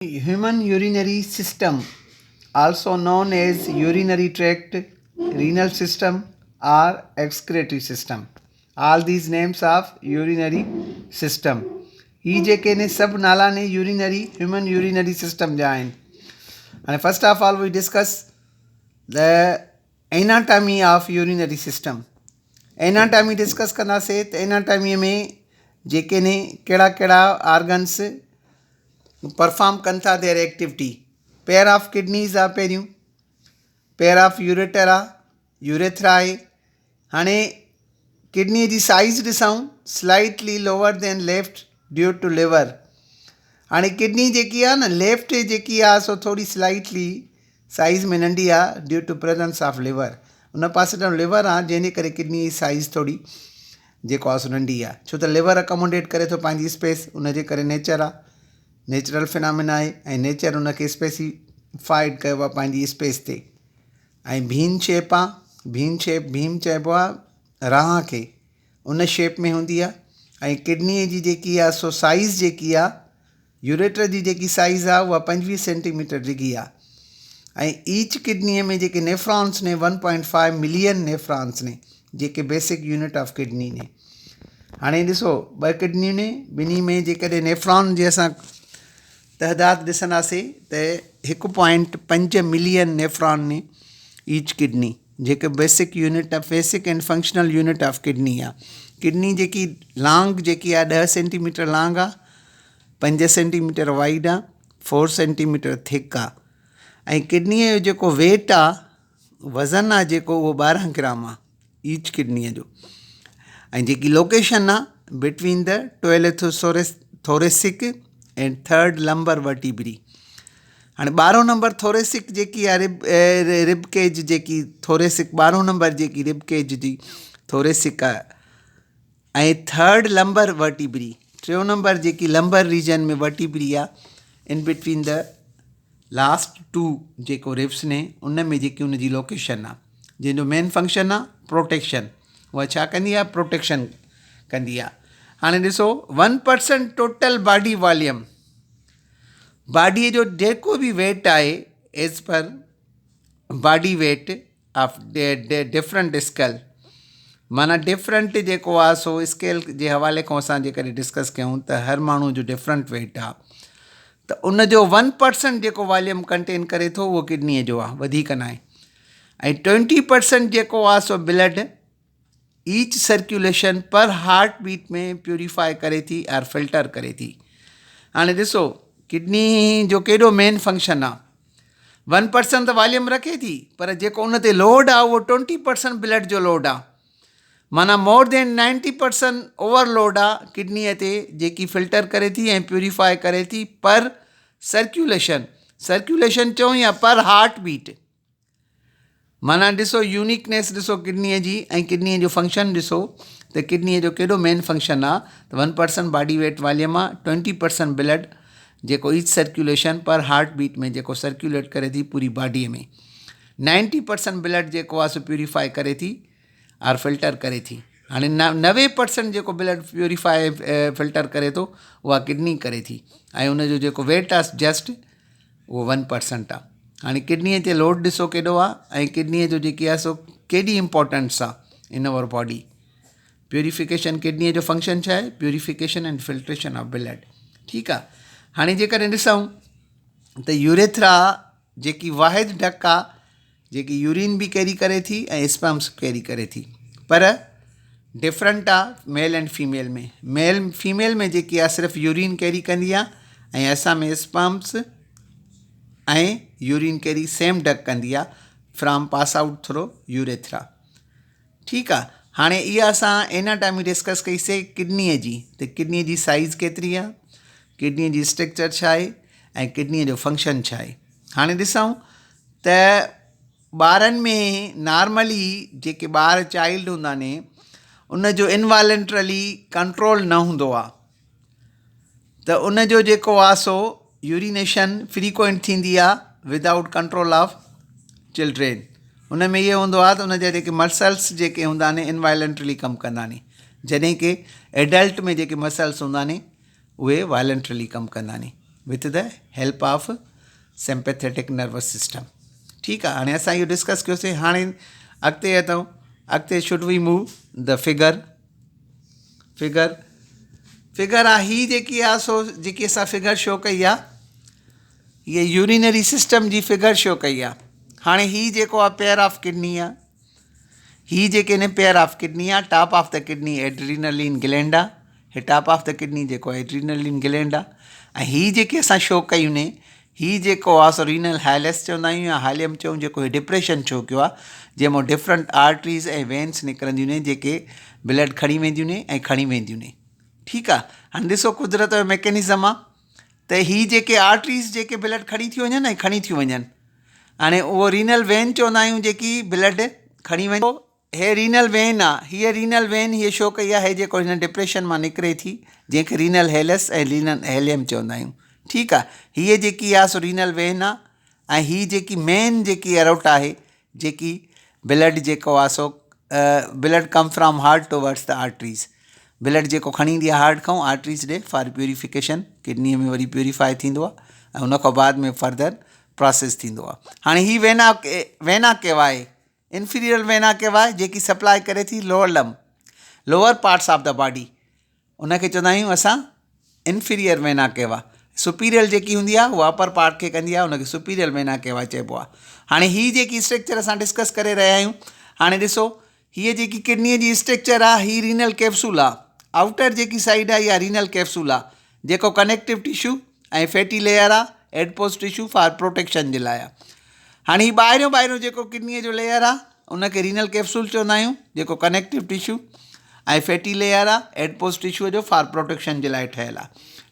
Human urinary system, also known as urinary tract, renal system, or excretory system. All these names of urinary system. ही जेके ने सब नाला ने urinary human urinary system जा आहिनि. And first of all we discuss the anatomy of urinary system. Anatomy discuss कंदासीं त anatomy में जेके ने कहिड़ा कहिड़ा organs perform कनि था their activity. Pair of kidneys are पहिरियूं, pair of urethra आहे. हाणे किडनी जी साइज़ ॾिसूं slightly lower than left due to liver. हाणे किडनी जेकी आहे न लेफ्ट जेकी आहे सो थोरी स्लाइटली साइज़ में नंढी आहे due to presence of liver. उन पासे ॾांहुं लिवर आहे जंहिंजे करे किडनी जी साइज़ थोरी जेको आहे सो नंढी आहे, छो त लिवर अकोमोडेट करे थो पंहिंजी स्पेस. उनजे करे नेचर आहे, नेचुरल फिनोमिना आहे ऐं नेचर उनखे स्पेसिफाइड कयो आहे पंहिंजी स्पेस ते. ऐं भीम शेप आहे, भीम शेप भीम चइबो आहे राह खे, उन शेप में हूंदी आहे. ऐं किडनीअ जी जेकी आहे सो साइज़ जेकी आहे यूरेटर जी जेकी साइज़ आहे उहा 25 सेंटीमीटर डिघी आहे. ऐं ईच किडनीअ में जेके नेफ्रॉन्स ने 1.5 मिलियन नेफ्रॉन्स ने जेके बेसिक यूनिट ऑफ किडनी ने. हाणे ॾिसो ॿ किडनियूं ने, ॿिन्ही में जेकॾहिं नेफ्रॉन जे असां तइदाद ॾिसंदासीं त 1.5 मिलियन नेफ्रॉन ने ईच किडनी, जेके basic unit of basic and functional unit of kidney आहे. किडनी जेकी लांग जेकी आहे 10 सेंटीमीटर लांग आहे, 5 सेंटीमीटर वाइड आहे, 4 सेंटीमीटर थिक आहे. ऐं किडनीअ जो जेको वेट आहे वज़न आहे जेको उहो 12 ग्राम आहे ईच किडनीअ जो. ऐं जेकी लोकेशन आहे between the 12th thoracic and 3rd lumbar vertebrae. हाणे 12 नंबर थोरेसिक जेकी आहे रिब केज जेकी थोरेसिक 12 नंबर जेकी रिब केज जी थोरेसिक आहे ऐं 3rd लंबर वर्टिब्री 3 नंबर जेकी लंबर रीजन में वर्टिब्री आहे इन बिटवीन द लास्ट 2 जेको रिब्स ने उन में जेकी उनजी लोकेशन आहे, जंहिंजो मेन फंक्शन आहे प्रोटेक्शन. उहा छा कंदी आहे? प्रोटेक्शन कंदी आहे. हाणे ॾिसो 1% टोटल बॉडी वॉल्यूम, बॉडीअ जो जेको बि वेट आहे as per body weight of different scale, माना डिफरेंट जेको आहे सो स्केल जे हवाले खां असां जेकॾहिं डिस्कस कयूं त हर माण्हू जो डिफरेंट वेट आहे, त उन जो 1% जेको वॉल्यूम कंटेन करे थो उहो किडनीअ जो आहे, वधीक न आहे. ऐं 20% जेको आहे सो ब्लड ईच सर्कुलेशन पर हार्ट बीट में प्यूरीफाई करे थी और फिल्टर करे थी. हाणे ॾिसो किडनी जो केॾो मेन फंक्शन आहे. 1% त वॉल्यूम रखे थी, पर जेको उन ते लोड आहे उहो 20% ब्लड जो लोड आहे. माना मोर देन 90% ओवरलोड आहे किडनीअ ते, जेकी फिल्टर करे थी ऐं प्यूरीफाई करे थी पर सर्कुलेशन. सर्कुलेशन चऊं या पर हार्ट बीट. माना ॾिसो यूनिकनेस ॾिसो किडनीअ जी ऐं किडनीअ जो फंक्शन ॾिसो त किडनीअ जो केॾो मेन फंक्शन आहे. त 1% बॉडी वेट वॉल्यूम आहे, 20% ब्लड जेको ईच सर्कुलेशन पर हार्ट बीट में जेको सर्कुलेट करे थी पूरी बॉडीअ में, 90% ब्लड जेको आहे सो प्यूरीफाई करे थी और फिल्टर करे थी. हाणे 90% जेको ब्लड प्यूरीफाई फिल्टर करे थो उहा किडनी करे थी ऐं उनजो जेको वेट आहे जस्ट उहो 1% आहे. हाणे किडनीअ ते लोड ॾिसो केॾो आहे ऐं किडनीअ जो जेकी आहे सो केॾी इम्पोर्टेंस आहे इन अवर बॉडी. प्यूरिफिकेशन किडनीअ जो फंक्शन छा आहे? Purification and filtration of blood. ठीकु आहे. हाणे जेकॾहिं ॾिसूं त यूरेथ्रा जेकी वाहिद ढक आहे जेकी यूरिन बि कैरी करे थी ऐं स्पर्म्स कैरी करे थी, पर डिफरेंट आहे मेल एंड फीमेल में. मेल फीमेल में जेकी आहे सिर्फ़ु यूरिन कैरी कंदी आहे ऐं असां में स्पर्म्स ऐं यूरिन कैरी सेम डक कंदी आहे from pass out through urethra. ठीकु आहे. हाणे इहा असां एनाटॉमी डिस्कस कईसीं किडनीअ जी, त किडनीअ जी साइज़ केतिरी आहे, किडनीअ जी स्ट्रक्चर छा आहे ऐं किडनीअ जो फंक्शन छा आहे. हाणे ॾिसूं त ॿारनि में नॉर्मली जेके ॿार चाइल्ड हूंदा आहिनि उनजो इनवॉलेंट्रली कंट्रोल न हूंदो आहे, त उनजो जेको आहे सो यूरिनेशन फ्रीक्वेंट थींदी आहे विदाउट कंट्रोल ऑफ चिल्ड्रेन. उन में इहो हूंदो आहे त उनजा जेके मसल्स जेके हूंदा आहिनि इनवायलेंट्रली कमु कंदा आहिनि, जॾहिं कि एडल्ट में जेके मसल्स हूंदा आहिनि उहे वायलेंट्रली कमु कंदा आहिनि. With the help of sympathetic nervous system. ठीकु आहे, हाणे असां इहो डिस्कस कयोसीं। हाणे अॻिते अचूं, अॻिते should we move the figure आहे ही जेकी आहे सो जेकी असां फिगर शो कई आहे, ये यूरिनरी सिस्टम जी फिगर शो कई आहे। हाणे ही जेको आहे पेयर ऑफ किडनी आहे, ही जेके ने पेयर ऑफ किडनी आहे, top of the kidney adrenaline gland आहे, हे टॉप ऑफ द किडनी जेको एड्रीनलिन ग्लैंड आहे, ऐं ही जेके असां शो कयूं ने, ही जेको आहे सो रीनल हाइलेस चवंदा आहियूं या हालियम चऊं, जेको डिप्रेशन शो कयो आहे, जंहिंमां डिफरेंट आर्टरीज़ ऐं वेन्स निकिरंदियूं आहिनि जेके ब्लड खणी वेंदियूं आहिनि ऐं खणी वेंदियूं आहिनि। ठीकु आहे, हाणे ॾिसो कुदरत जो मैकेनिज़म आहे त ही जेके आर्टरीज़ जेके ब्लड खणी थी वञनि ऐं खणी थी वञनि, हाणे उहो रीनल वेन चवंदा आहियूं जेकी ब्लड खणी वञे, हे रीनल वेन आहे। हीअ रीनल वेन हीअ शो कई आहे, हे जेको हिन डिप्रेशन मां निकिरे थी, जंहिंखे रीनल हेलस ऐं रीनल हेलियम चवंदा आहियूं। ठीकु आहे, हीअ जेकी आहे सो रीनल वेन आहे, ऐं हीअ जेकी मेन जेकी एरोट आहे, जेकी ब्लड जेको आहे so blood come from heart towards the arteries, blood जेको खणी ईंदी आहे हार्ट खां आर्टरीज़ ॾे फॉर प्यूरिफिकेशन, किडनीअ में वरी प्यूरिफाई थींदो आहे ऐं उन खां बाद में फर्दर प्रोसेस थींदो आहे। हाणे ही वेना केवाए, इंफीरियर वेना केवाए, जेकी सप्लाई करे थी lower lump, lower parts of the body, उनखे चवंदा आहियूं असां इंफीरियर वेना केवा। सुपीरियर जेकी हूंदी आहे उहा अपर पार्ट खे कंदी आहे, उनखे सुपीरियर वेना केवा चइबो आहे। हाणे ही जेकी स्ट्रक्चर असां डिस्कस करे रहिया आहियूं, हाणे ॾिसो हीअ जेकी किडनीअ जी स्ट्रक्चर आहे, ही रीनल कैप्सूल आहे, आउटर जेकी साइड आहे इहा रीनल कैप्सूल आहे, जेको कनेक्टिव टिश्यू ऐं फैटी लेयर आहे एडपोज टिश्यू फॉर प्रोटेक्शन जे लाइ आहे। हाणे ही ॿाहिरियों जेको किडनीअ जो लेयर आहे उनखे रीनल कैप्सूल चवंदा आहियूं, जेको कनेक्टिव टिश्यू ऐं फैटी लेयर आहे एडपोज टिश्यू जो फॉर प्रोटेक्शन जे लाइ ठहियलु आहे।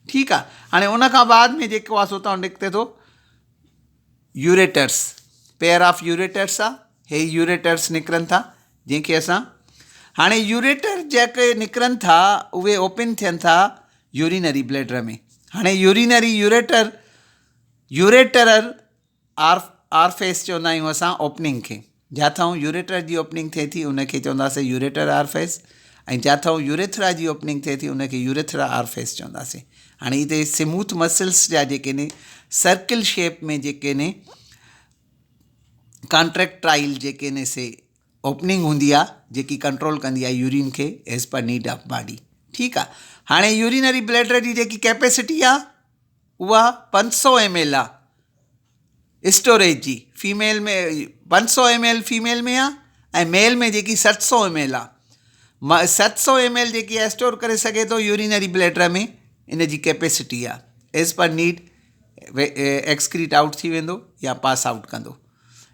ठीकु आहे, हाणे उनखां बाद में जेको आहे सो तव्हां निकिरे थो यूरेटर्स, पेयर ऑफ यूरेटर्स आहे, हे यूरेटर्स निकिरनि था, जंहिंखे असां हाणे यूरेटर जेके निकिरनि था उहे ओपन थियनि था यूरिनरी ब्लैडर में। हाणे यूरिनरी यूरेटरल आरफेस चवंदा आहियूं असां ओपनिंग खे, जिथां यूरेटर जी ओपनिंग थिए थी उनखे चवंदासीं यूरेटर आरफेस, ऐं जिथां यूरेथ्रा जी ओपनिंग थिए थी उनखे यूरेथ्रा आरफेस चवंदासीं। हाणे हिते स्मूथ मसल्स जा जेके ने सर्किल शेप में जेके ने कॉन्ट्रेक्टाइल जेके ने से ओपनिंग हूंदी आहे, जेकी कंट्रोल कंदी आहे यूरिन खे as per need of body. ठीकु आहे, हाणे यूरिनरी ब्लैडर जी जेकी कैपेसिटी आहे उहा 500 ml आहे स्टोरेज जी, फीमेल में 500 ml फीमेल में आहे ऐं मेल में जेकी 700 ml आहे। 700 ml जेकी आहे स्टोर करे सघे थो यूरिनरी ब्लैडर में, इन जी कैपेसिटी आहे एज़ पर नीड एक्सक्रीट आउट थी वेंदो या पास आउट कंदो,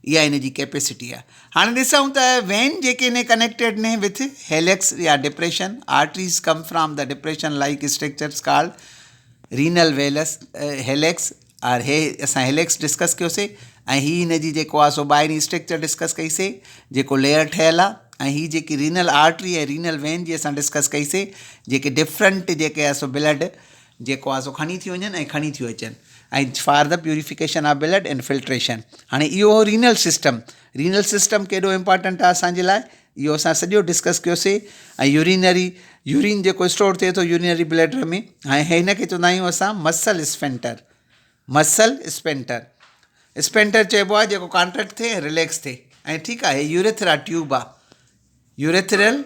इहा इन जी कैपेसिटी आहे। हाणे ॾिसूं त वेन जेके ने कनेक्टेड ने विथ हेलेक्स या depression, arteries come from the depression like structures called renal Wallace helix और हे असां हेलेक्स डिस्कस कयोसीं, ऐं ही हिन जी जेको आहे सो ॿाहिरीं स्ट्रक्चर डिस्कस कईसीं जेको लेयर ठहियलु आहे, ऐं ही जेकी रीनल आर्टरी ऐं रीनल वेन जी असां डिस्कस कईसीं, जेके डिफरेंट जेके आहे सो ब्लड जेको आहे सो खणी थी वञनि ऐं खणी थी अचनि, ऐं for the purification of blood and filtration. हाणे इहो रीनल सिस्टम केॾो इम्पॉर्टेंट आहे असांजे लाइ, इहो असां सॼो डिस्कस कयोसीं। ऐं यूरिन जेको स्टोर थिए थो यूरिनरी ब्लैडर में, हाणे हिन खे चवंदा आहियूं असां मसल स्पेंटर चइबो आहे, जेको कॉन्ट्रैक्ट थिए रिलैक्स थिए। ऐं ठीकु आहे, यूरेथ्रा ट्यूब आहे, यूरेथ्रल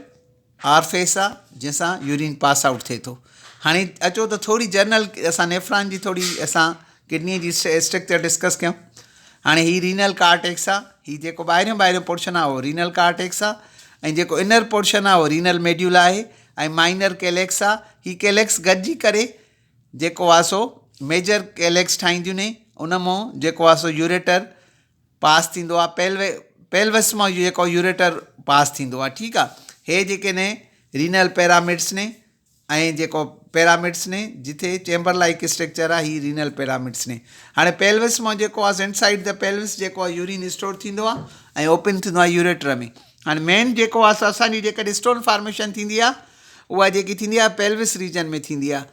आरफेस आहे जंहिंसां यूरिन पास आउट थिए थो। हाणे अचो त थोरी जनरल असां नेफ्रॉन जी थोरी असां किडनीअ जी स्ट्रक्चर डिस्कस कयूं। हाणे ही रीनल कार्टेक्स आहे, ही जेको ॿाहिरियों पोर्शन आहे उहो रीनल कार्टेक्स आहे, ऐं जेको इनर पोर्शन आहे उहो रीनल मेड्यूला आहे, ऐं माइनर कैलेक्स आहे। ही कैलेक्स गॾिजी करे जेको आहे सो मेजर कैलेक्स ठाहींदियूं आहिनि, उन मां जेको आहे सो यूरेटर पास थींदो आहे, पेल्वस मां जेको यूरेटर पास थींदो आहे। ठीकु आहे, हे जेके ने रीनल पैरामिड्स ने, ऐं जेको पैरामिड्स ने जिथे चैम्बर लाइक स्ट्रक्चर आहे, ही रीनल पैरामिड्स ने। हाणे पेल्विस मां जेको आहे इनसाइड द पेल्विस जेको आहे यूरिन स्टोर थींदो आहे ऐं ओपन थींदो आहे यूरेटर में। हाणे मेन जेको आहे असांजी जेकॾहिं स्टोन फॉर्मेशन थींदी आहे उहा जेकी थींदी आहे पेल्विस रीजन में थींदी आहे।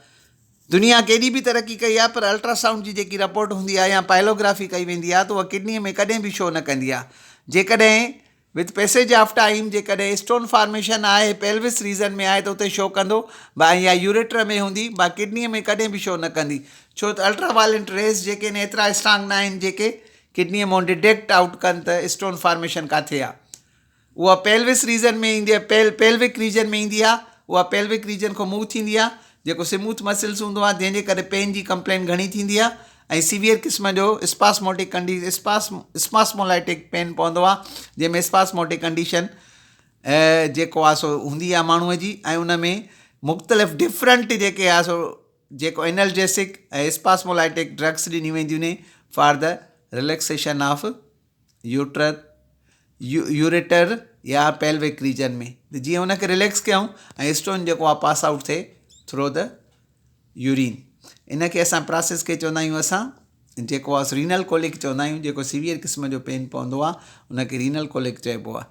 दुनिया केॾी बि तरक़ी कई आहे, पर अल्ट्रासाउंड जी जेकी रिपोर्ट हूंदी आहे या पाइलोग्राफी कई वेंदी आहे त उहा किडनीअ में कॾहिं बि शो न कंदी आहे। जेकॾहिं विथ पैसेज ऑफ टाइम जेकॾहिं स्टोन फॉर्मेशन आहे पेल्विस रीजन में आहे त उते शो कंदो, या यूरेटर में हूंदी, किडनीअ में कॾहिं बि शो न कंदी, छो त अल्ट्रावायलेंट रेस जेके आहिनि एतिरा स्ट्रांग न आहिनि जेके किडनीअ मां डिटेक्ट आउट कनि त स्टोन फॉर्मेशन किथे आहे। उहा पेल्विस रीजन में ईंदी आहे, पेल्विक रीजन में ईंदी आहे। उहा पेल्विक रीजन खां मूव थींदी आहे, जेको स्मूथ मसल्स हूंदो आहे, जंहिंजे करे पेन जी कंप्लेन घणी थींदी आहे ऐं सीवियर क़िस्म जो स्पास्मोटिक स्पास्मोलाइटिक पेन पवंदो आहे, जंहिंमें स्पास्मोटिक कंडीशन जेको आहे सो हूंदी आहे माण्हूअ जी, ऐं उन में मुख़्तलिफ़ डिफरेंट जेके आहे सो जेको एनर्जेसिक ऐं स्पास्मोलाइटिक ड्रग्स ॾिनियूं वेंदियूं आहिनि for the relaxation of ureter या पेल्विक रीजन में, त जीअं हुनखे रिलैक्स कयूं ऐं स्टोन जेको आहे पास आउट थिए थ्रू द यूरिन। इनखे असां प्रोसेस खे चवंदा आहियूं असां जेको आहे रीनल कोलिक चवंदा आहियूं। जेको सीवियर क़िस्म जो पेन पवंदो आहे उनखे रीनल कोलिक चइबो आहे।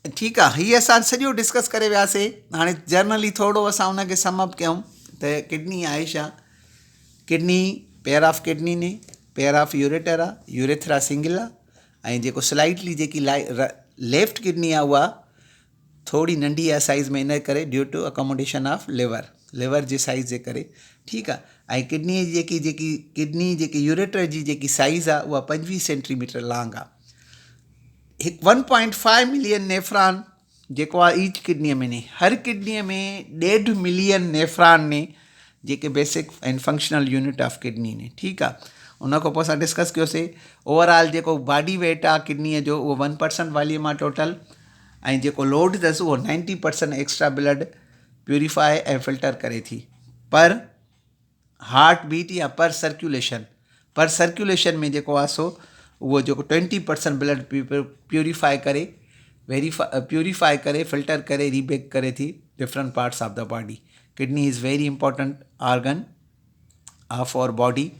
ठीकु आहे, हीअ असां सॼो डिस्कस करे वियासीं। हाणे जर्नली थोरो असां हुनखे समअप कयूं त किडनी आहे छा। किडनी पेयर ऑफ किडनी ने, पेयर ऑफ यूरेटर आहे, यूरेथ्रा सिंगल आहे, ऐं जेको स्लाइटली जेकी लेफ्ट किडनी आहे उहा थोरी नंढी आहे साइज़ में, इन करे due to accommodation of liver जे साइज़ जे करे। ठीकु आहे, ऐं किडनी जी जेकी यूरेटर जी जेकी साइज़ आहे उहा 25 सेंटीमीटर लॉन्ग आहे। 1.5 मिलियन नेफ्रॉन जेको आहे ईच किडनीअ में ने, हर किडनीअ में 1.5 मिलियन नेफ्रॉन ने, जेके basic and functional unit of kidney ने। ठीकु आहे, उन खां पोइ असां डिस्कस कयोसीं ओवरऑल जेको बॉडी वेट आहे किडनीअ जो उहो 1% वॉल्यूम आहे टोटल, ऐं जेको लोड अथसि उहो 90% एक्स्ट्रा ब्लड प्यूरिफाई ऐं फिल्टर करे थी पर हार्ट बीट या पर सर्कुलेशन में जेको आहे सो उहो जेको 20% ब्लड प्यूरिफाई करे फिल्टर करे रीबेक करे थी different parts of the body. Kidney is very important organ of our body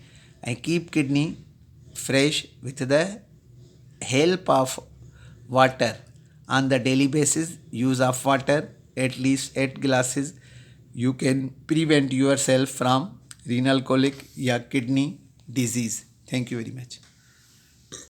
and keep kidney fresh with the help of water on the daily basis. Use of water at least 8 glasses. You can prevent yourself from renal colic या kidney disease. Thank you very much.